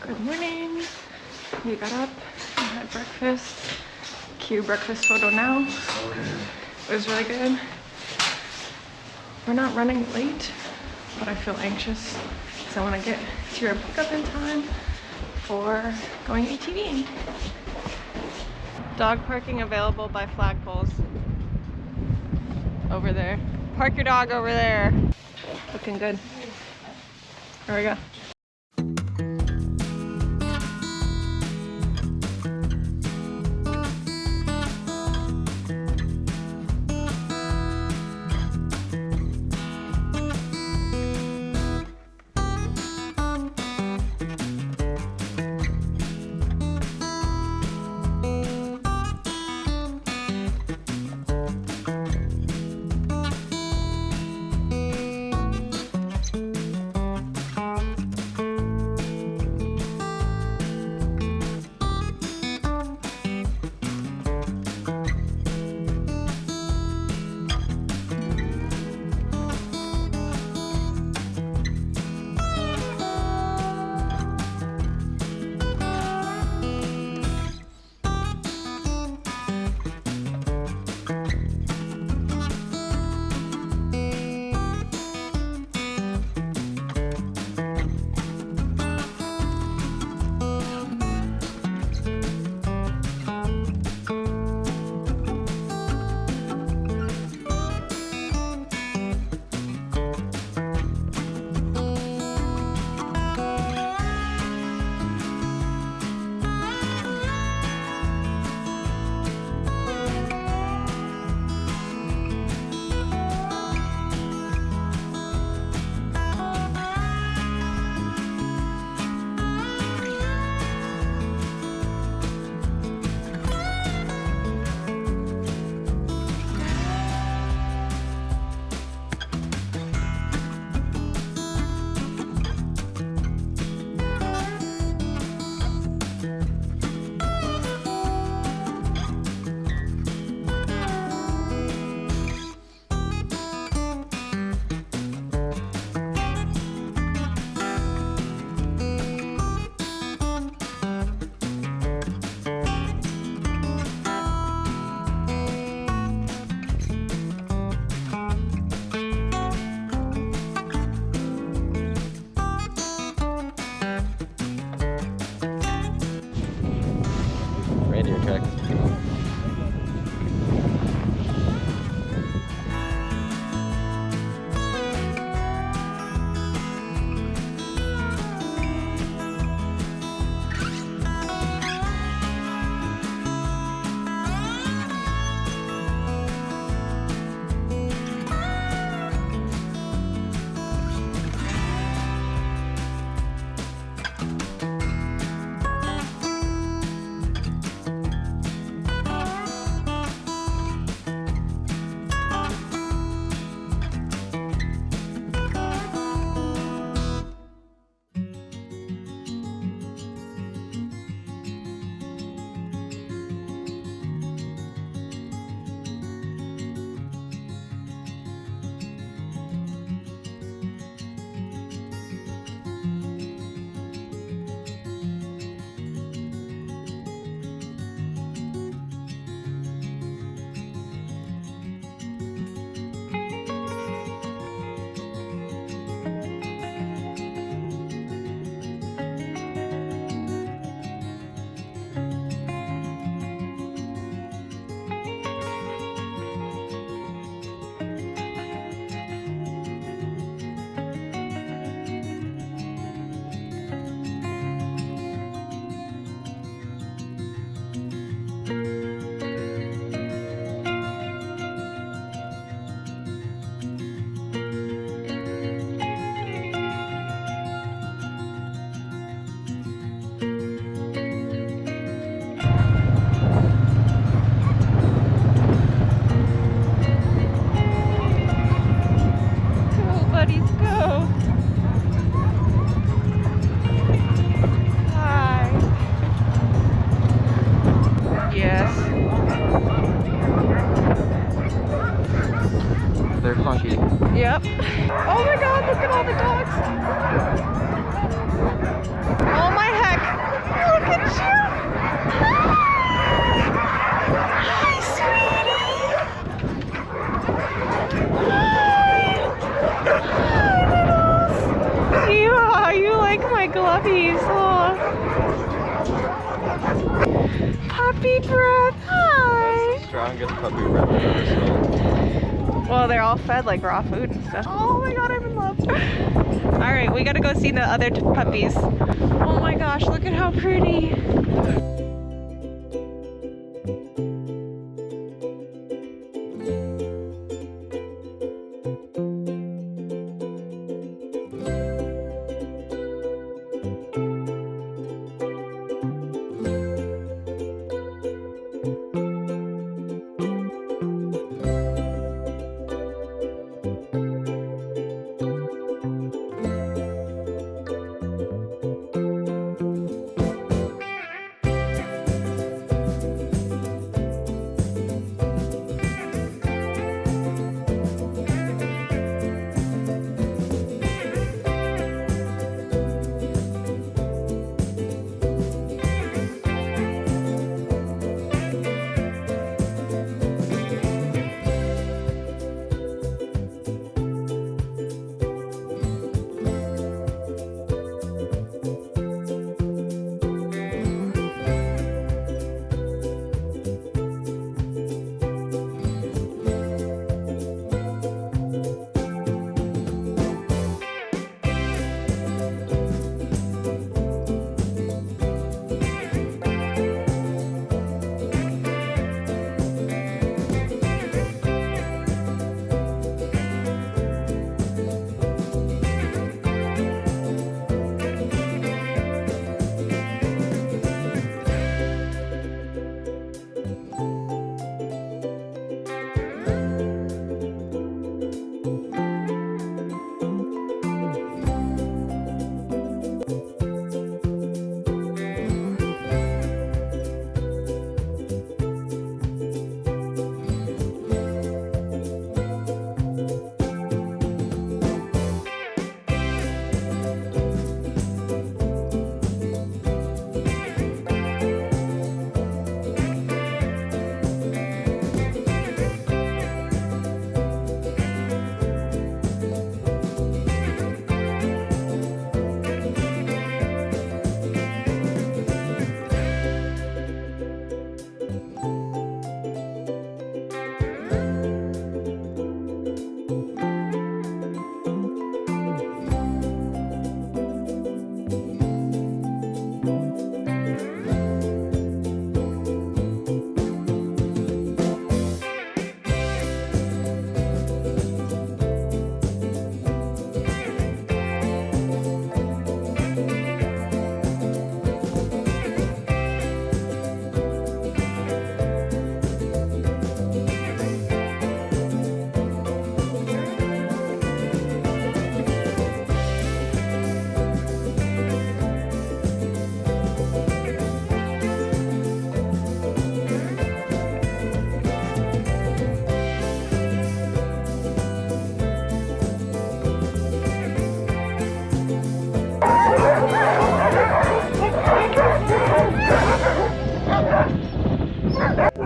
Good morning. We got up and had breakfast. Cue breakfast photo now. It was really good. We're not running late, but I feel anxious because I want to get to your pickup in time for going ATVing. Dog parking available by flagpoles. Over there. Park your dog over there. Looking good. There we go. Reindeer track. my glovies. Oh. Puppy breath. Hi. Strongest puppy breath I've ever smelled. Well, they're all fed like raw food and stuff. Oh my god, I'm in love. All right, we gotta go see the other puppies. Oh my gosh, look at how pretty.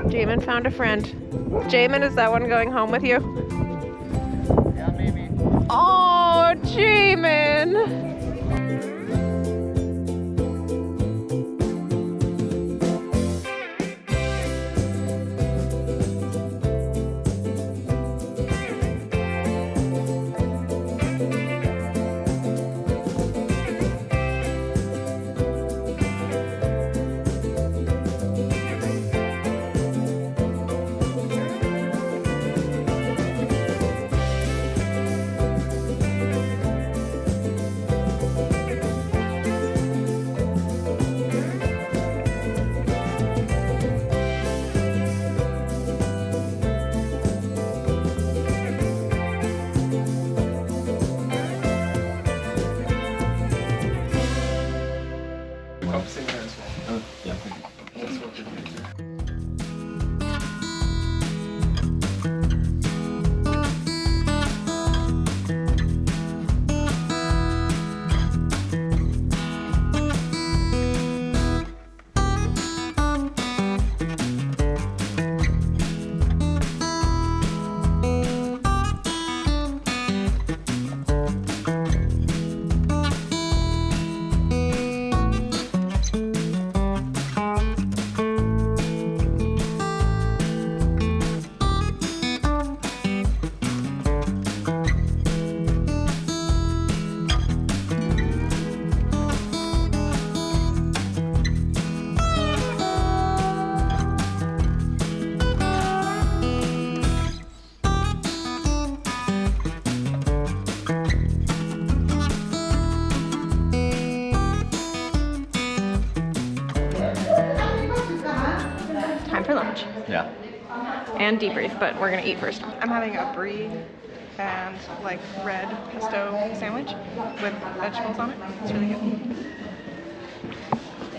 Jamin found a friend. Jamin, is that one going home with you? Yeah, maybe. Oh, Jamin! lunch Yeah. and debrief, but we're gonna eat first. I'm having a brie and like red pesto sandwich with vegetables on it. It's really good.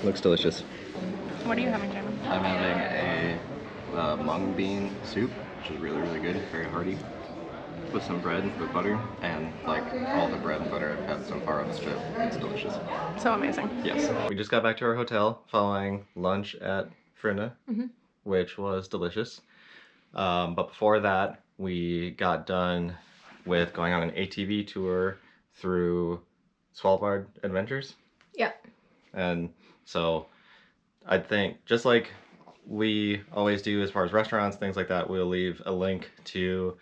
Looks delicious. What are you having, Jamin? I'm having a mung bean soup, which is really, really good, very hearty. With some bread with butter, and like all the bread and butter I've had so far on this trip, it's delicious. So amazing. Yes. We just got back to our hotel following lunch at Frinna, which was delicious. But before that, we got done with going on an ATV tour through Svalbard Adventures. Yeah. And so I think just like we always do as far as restaurants, things like that, we'll leave a link to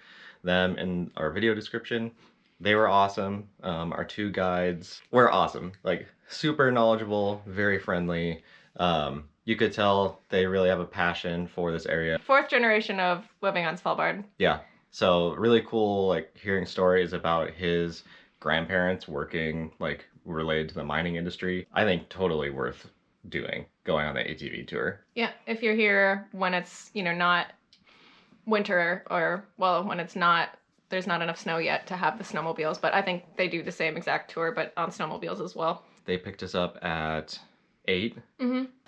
them in our video description. They were awesome. Our two guides were awesome, like super knowledgeable, very friendly. You could tell they really have a passion for this area. 4th generation of living on Svalbard. Yeah. So really cool, like hearing stories about his grandparents working like related to the mining industry. I think totally worth doing, going on the ATV tour. Yeah, if you're here when it's, you know, not winter, or well, when it's not, there's not enough snow yet to have the snowmobiles, but I think they do the same exact tour, but on snowmobiles as well. They picked us up at 8.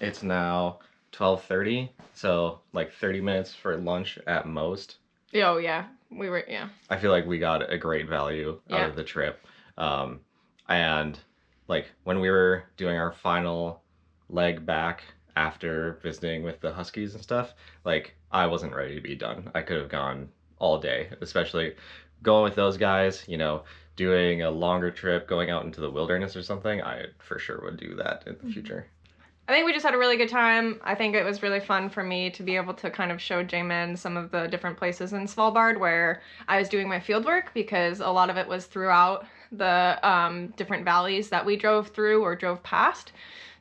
It's now 12:30, so like 30 minutes for lunch at most. Oh yeah, we were, yeah. I feel like we got a great value out of the trip. And like when we were doing our final leg back after visiting with the Huskies and stuff, like I wasn't ready to be done. I could have gone all day, especially going with those guys, you know, doing a longer trip, going out into the wilderness or something. I for sure would do that in the future. I think we just had a really good time. I think it was really fun for me to be able to kind of show Jamin some of the different places in Svalbard where I was doing my field work, because a lot of it was throughout the different valleys that we drove through or drove past.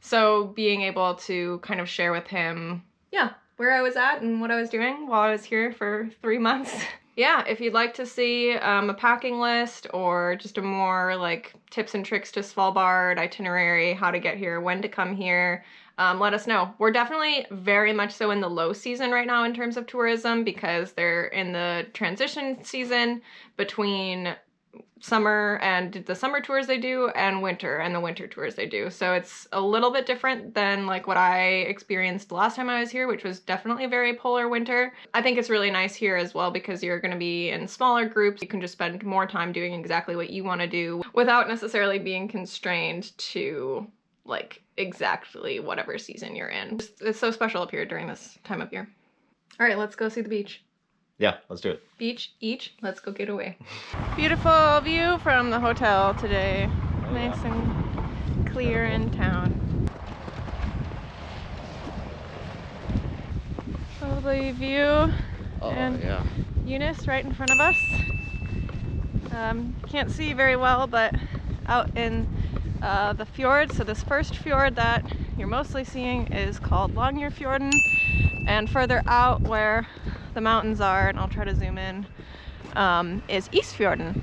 So being able to kind of share with him, yeah, where I was at and what I was doing while I was here for 3 months. Yeah, if you'd like to see a packing list or just a more like tips and tricks to Svalbard, itinerary, how to get here, when to come here, let us know. We're definitely very much so in the low season right now in terms of tourism, because they're in the transition season between summer and the summer tours they do and the winter tours they do. So it's a little bit different than like what I experienced last time I was here, which was definitely a very polar winter. I think it's really nice here as well because you're going to be in smaller groups. You can just spend more time doing exactly what you want to do without necessarily being constrained to like exactly whatever season you're in. It's so special up here during this time of year. All right, let's go see the beach. Yeah, let's do it. Beach, each, let's go get away. Beautiful view from the hotel today. Nice and clear in town. Lovely view. And yeah. Eunice right in front of us. Can't see very well, but out in the fjord. So this first fjord that you're mostly seeing is called Longyearbyen, and further out where the mountains are, and I'll try to zoom in, is Eastfjorden.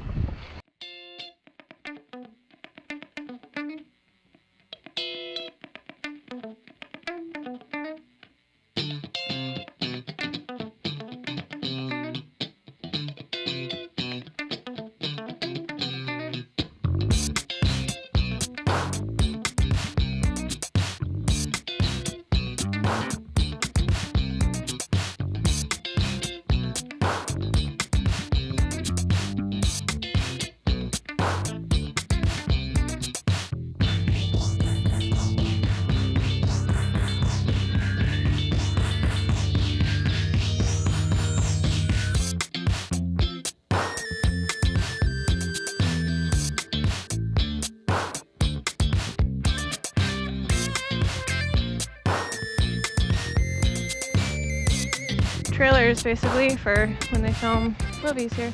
Trailers basically for when they film movies here.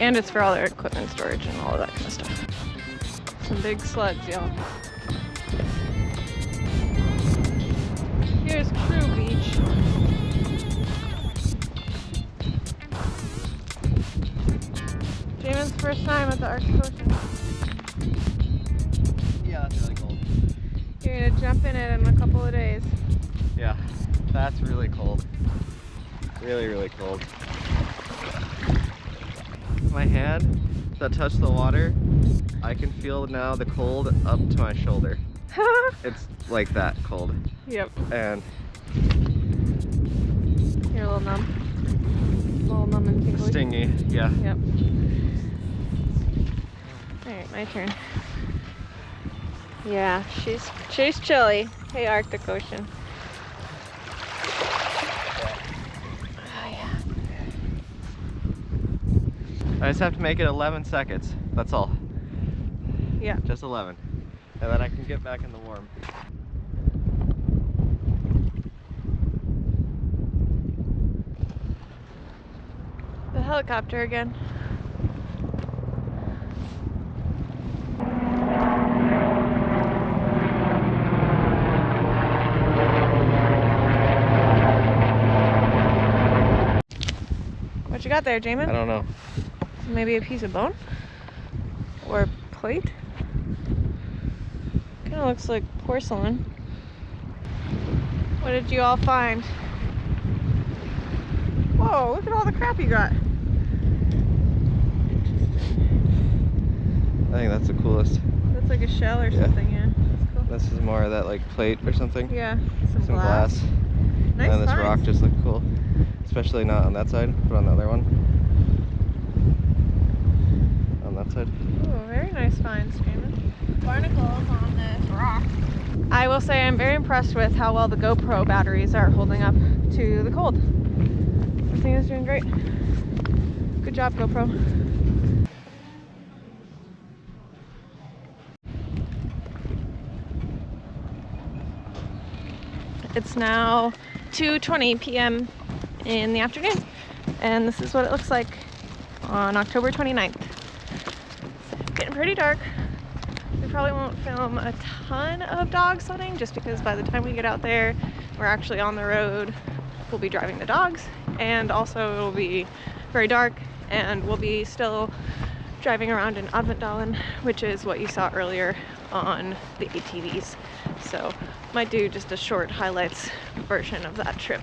And it's for all their equipment storage and all of that kind of stuff. Some big sleds, y'all. Here's Crew Beach. Jamin's first time at the Arctic Ocean. Yeah, that's really cool. You're gonna jump in it in a couple of days. Yeah, that's really cold. Really, really cold. My hand that touched the water, I can feel now the cold up to my shoulder. It's like that cold. Yep. And you're a little numb. A little numb and tingly. stingy, yeah. Yep. Alright, my turn. Yeah, she's chilly. Hey, Arctic Ocean. Oh, yeah. I just have to make it 11 seconds. That's all. Yeah. Just 11. And then I can get back in the warm. The helicopter again. What you got there, Jamin? I don't know. Maybe a piece of bone? Or plate? Kind of looks like porcelain. What did you all find? Whoa, look at all the crap you got. I think that's the coolest. That's like a shell or something, yeah. That's cool. This is more of that like plate or something. Yeah, some glass. Nice and this finds. rock just looked cool. Especially not on that side, but on the other one. On that side. Oh, very nice finds, Jamin. Barnacles on this rock. I will say I'm very impressed with how well the GoPro batteries are holding up to the cold. This thing is doing great. Good job, GoPro. It's now 2:20 p.m. in the afternoon, and this is what it looks like on October 29th. It's getting pretty dark. We probably won't film a ton of dog sledding just because by the time we get out there, we're actually on the road. We'll be driving the dogs, and also it'll be very dark, and we'll be still driving around in Adventdalen, which is what you saw earlier on the ATVs. So might do just a short highlights version of that trip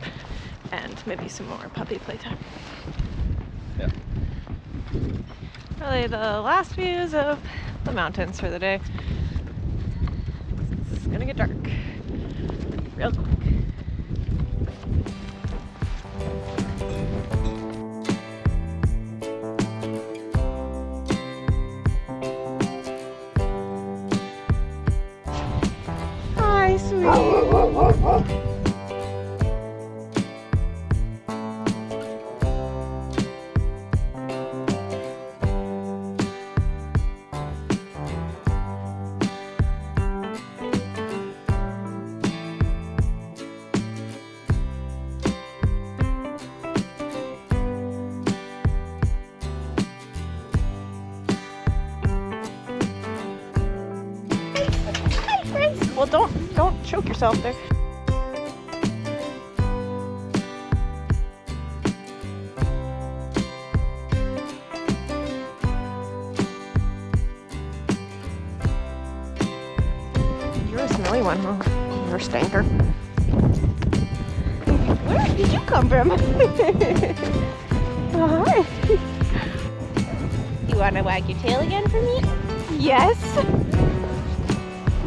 and maybe some more puppy playtime. Yeah. Really the last views of the mountains for the day. It's gonna get dark real quick. Hi, sweetie. Well, don't choke yourself there. You're a smelly one, huh? You're a stanker. Where did you come from? Oh, hi. You want to wag your tail again for me? Yes.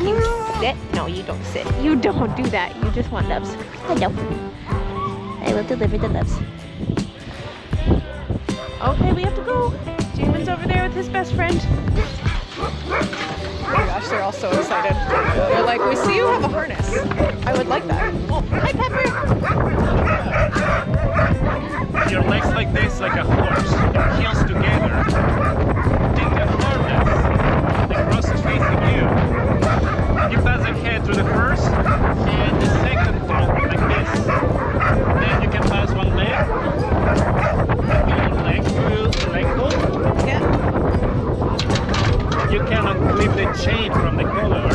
You sit? No, you don't sit. You don't do that. You just want loves. Hello. I will deliver the loves. Okay, we have to go. Jamin's over there with his best friend. Oh my gosh, they're all so excited. They're like, we see you have a harness. I would like that. Oh, hi, Pepper. Your legs like this, like a horse. Your heels together. Take the harness. The cross is facing you. You pass the head to the first and the second toe like this. Then you can pass one leg. One leg through the leg hook. Yeah. You cannot clip the chain from the collar.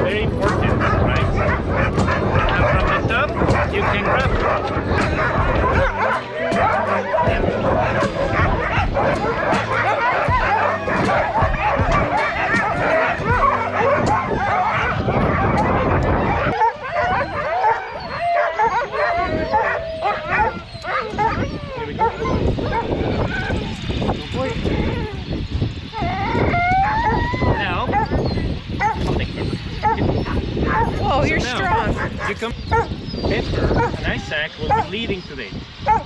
Very important, right? And from the top, you can grab it. You come enter, an ice sack will be leading today.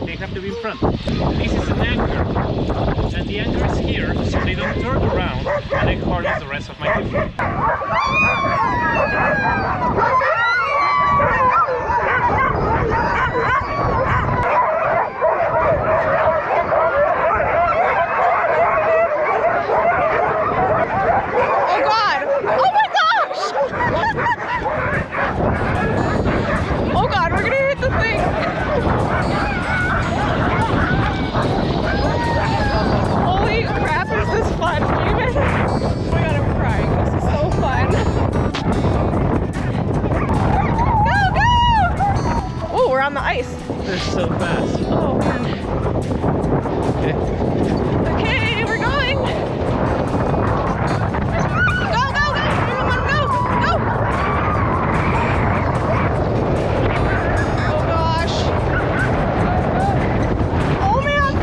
They have to be in front. This is an anchor. And the anchor is here so they don't turn around and I harness the rest of my people. Oh God! Oh my gosh! Oh God, we're gonna hit the thing! Holy crap, is this fun, David? Oh my God, I'm crying. This is so fun. Go, go! Oh, we're on the ice. They're so fast. Oh man. Okay. Okay, we're going. Go, go, go! Everyone, go, go! Oh gosh. Oh man.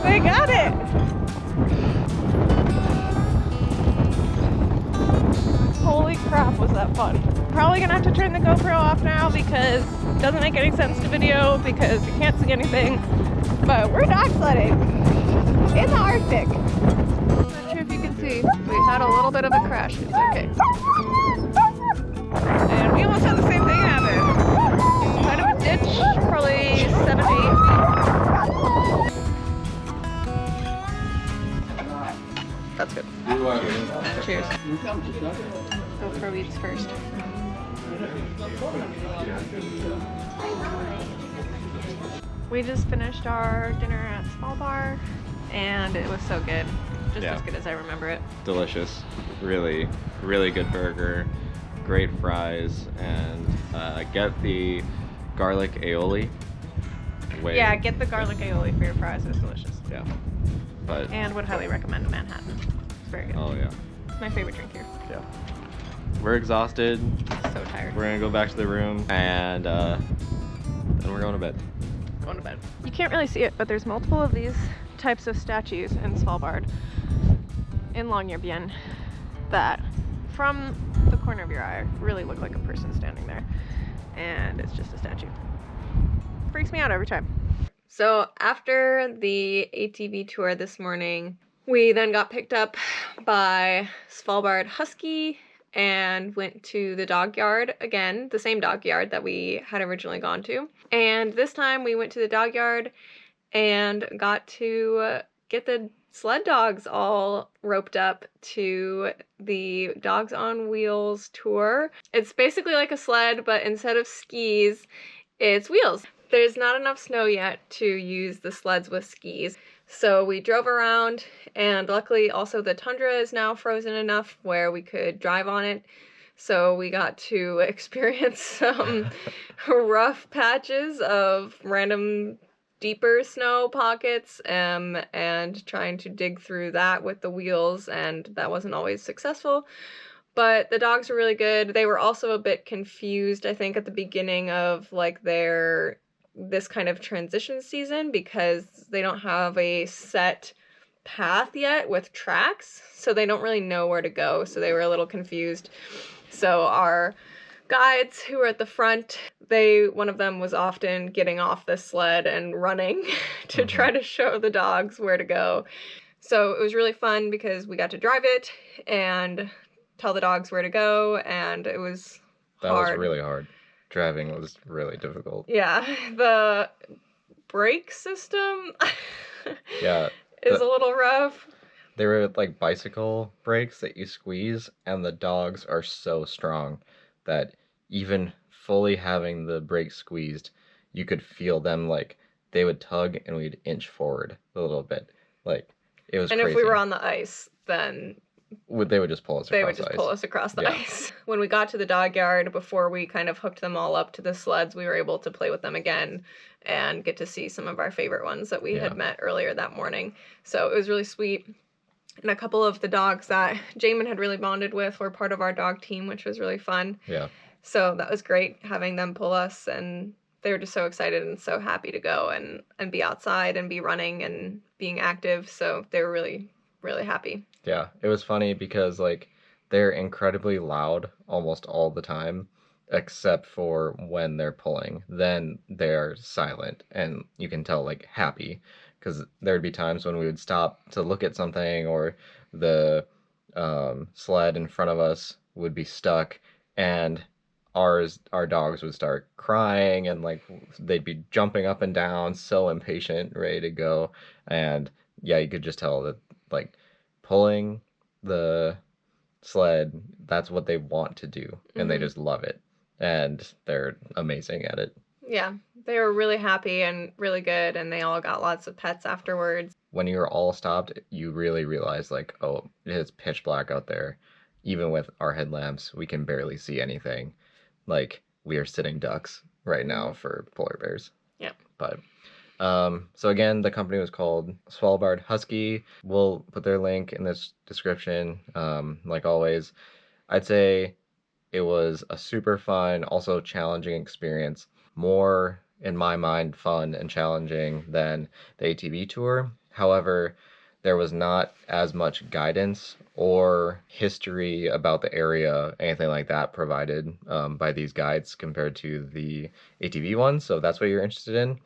They got it. Holy crap, was that fun. Probably gonna have to turn the GoPro off now because it doesn't make any sense to video because you can't see anything. But we're dog sledding in the Arctic. Not sure if you can see, we had a little bit of a crash. It's okay. And we almost had the same thing happen. Kind of a ditch, probably 7 to 8 feet. That's good. Cheers. GoPro eats first. We just finished our dinner at Svalbard and it was so good. Just Yeah. as good as I remember it. Delicious. Really, really good burger. Great fries. And get the garlic aioli. Yeah, get the garlic aioli for your fries. It's delicious. Yeah. But, And would highly recommend a Manhattan. It's very good. oh yeah. It's my favorite drink here. Yeah. We're exhausted. So tired. We're gonna go back to the room and we're going to bed. Going to bed. You can't really see it, but there's multiple of these types of statues in Svalbard, in Longyearbyen, that from the corner of your eye really look like a person standing there. And it's just a statue. Freaks me out every time. So after the ATV tour this morning, we then got picked up by Svalbard Husky and went to the dog yard again, the same dog yard that we had originally gone to. And this time we went to the dog yard and got to get the sled dogs all roped up to the Dogs on Wheels tour. It's basically like a sled, but instead of skis, it's wheels. There's not enough snow yet to use the sleds with skis. So we drove around, and luckily also the tundra is now frozen enough where we could drive on it. So we got to experience some rough patches of random deeper snow pockets and trying to dig through that with the wheels, and that wasn't always successful. But the dogs were really good. They were also a bit confused, I think, at the beginning of like this kind of transition season because they don't have a set path yet with tracks, so they don't really know where to go, so they were a little confused. So our guides who were at the front, one of them was often getting off the sled and running to try to show the dogs where to go. So it was really fun because we got to drive it and tell the dogs where to go, and it was That hard. was really hard. Driving was really difficult. Yeah, the brake system Yeah. is a little rough. They were like bicycle brakes that you squeeze, and the dogs are so strong that even fully having the brake squeezed, you could feel them like they would tug and we'd inch forward a little bit. Like it was crazy. And if we were on the ice, then They would just pull us across they would just the ice. pull us across the Yeah. ice. When we got to the dog yard, before we kind of hooked them all up to the sleds, we were able to play with them again and get to see some of our favorite ones that we had met earlier that morning. So it was really sweet. And a couple of the dogs that Jamin had really bonded with were part of our dog team, which was really fun. Yeah. So that was great having them pull us, and they were just so excited and so happy to go and be outside and be running and being active. So they were really, really happy. Yeah, it was funny because like they're incredibly loud almost all the time, except for when they're pulling. Then they're silent, and you can tell like happy, because there'd be times when we would stop to look at something, or the sled in front of us would be stuck, and our dogs would start crying, and like they'd be jumping up and down, so impatient, ready to go. And yeah, you could just tell that like pulling the sled, that's what they want to do, and they just love it, and they're amazing at it. Yeah, they were really happy and really good, and they all got lots of pets afterwards. When you're all stopped, you really realize like, oh, it is pitch black out there. Even with our headlamps, we can barely see anything. Like, we are sitting ducks right now for polar bears. Yeah. But so again, the company was called Svalbard Husky. We'll put their link in this description. Like always, I'd say it was a super fun, also challenging experience. More, in my mind, fun and challenging than the ATV tour. However, there was not as much guidance or history about the area, anything like that, provided by these guides compared to the ATV ones. So if that's what you're interested in,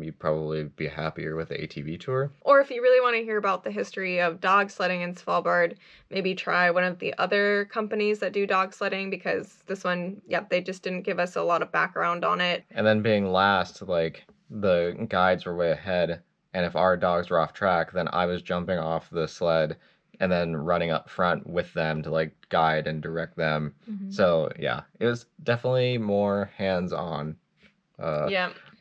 you'd probably be happier with the ATV tour. Or if you really want to hear about the history of dog sledding in Svalbard, maybe try one of the other companies that do dog sledding, because this one, yep, they just didn't give us a lot of background on it. And then being last, like, the guides were way ahead, and if our dogs were off track, then I was jumping off the sled and then running up front with them to like guide and direct them. So yeah, it was definitely more hands-on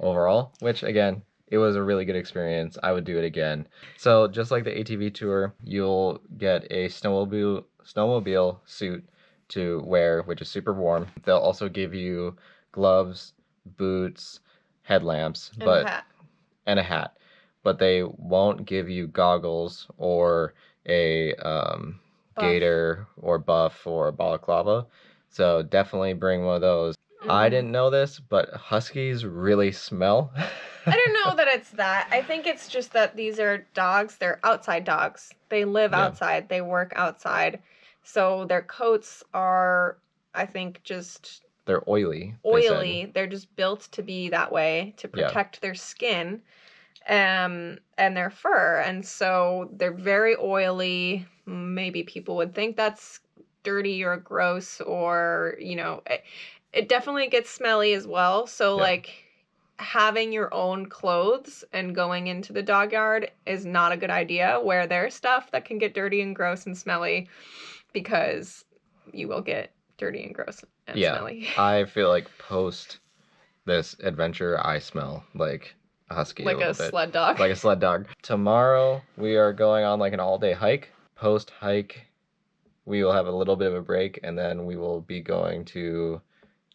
overall, which again, it was a really good experience. I would do it again. So just like the ATV tour, you'll get a snowmobile suit to wear, which is super warm. They'll also give you gloves, boots, headlamps, and a hat. But they won't give you goggles or a gaiter or buff or balaclava. So definitely bring one of those. I didn't know this, but huskies really smell. I don't know that it's that. I think it's just that these are dogs. They're outside dogs. They live outside. They work outside. So their coats are, I think, just... They're oily. They're just built to be that way, to protect their skin and their fur. And so they're very oily. Maybe people would think that's dirty or gross, or, you know, it definitely gets smelly as well. So like having your own clothes and going into the dog yard is not a good idea. Wear their stuff that can get dirty and gross and smelly, because you will get dirty and gross and smelly. I feel like post this adventure, I smell like a husky. Like a sled dog. Like a sled dog. Tomorrow, we are going on like an all-day hike. Post hike, we will have a little bit of a break, and then we will be going to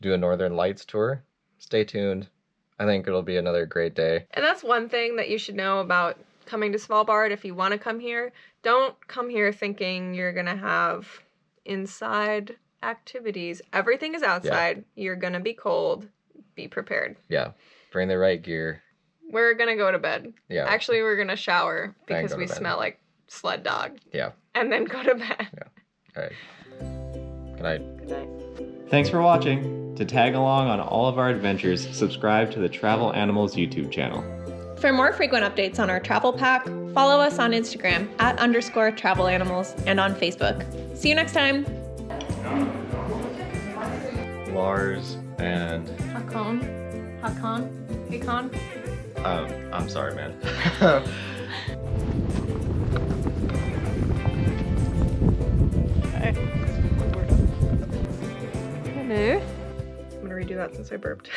do a Northern Lights tour. Stay tuned. I think it'll be another great day. And that's one thing that you should know about coming to Svalbard. If you want to come here, don't come here thinking you're going to have inside activities. Everything is outside. You're going to be cold. Be prepared. Yeah. Bring the right gear. We're going to go to bed. Yeah. Actually, we're going to shower because we smell like sled dog. Yeah. And then go to bed. Yeah. All right. Good night. Good night. Thanks for watching. To tag along on all of our adventures, subscribe to the Travel Animals YouTube channel. For more frequent updates on our travel pack, follow us on Instagram @_travelanimals and on Facebook. See you next time. Lars and... Hakon? I'm sorry, man. Hello. I'm gonna redo that since I burped.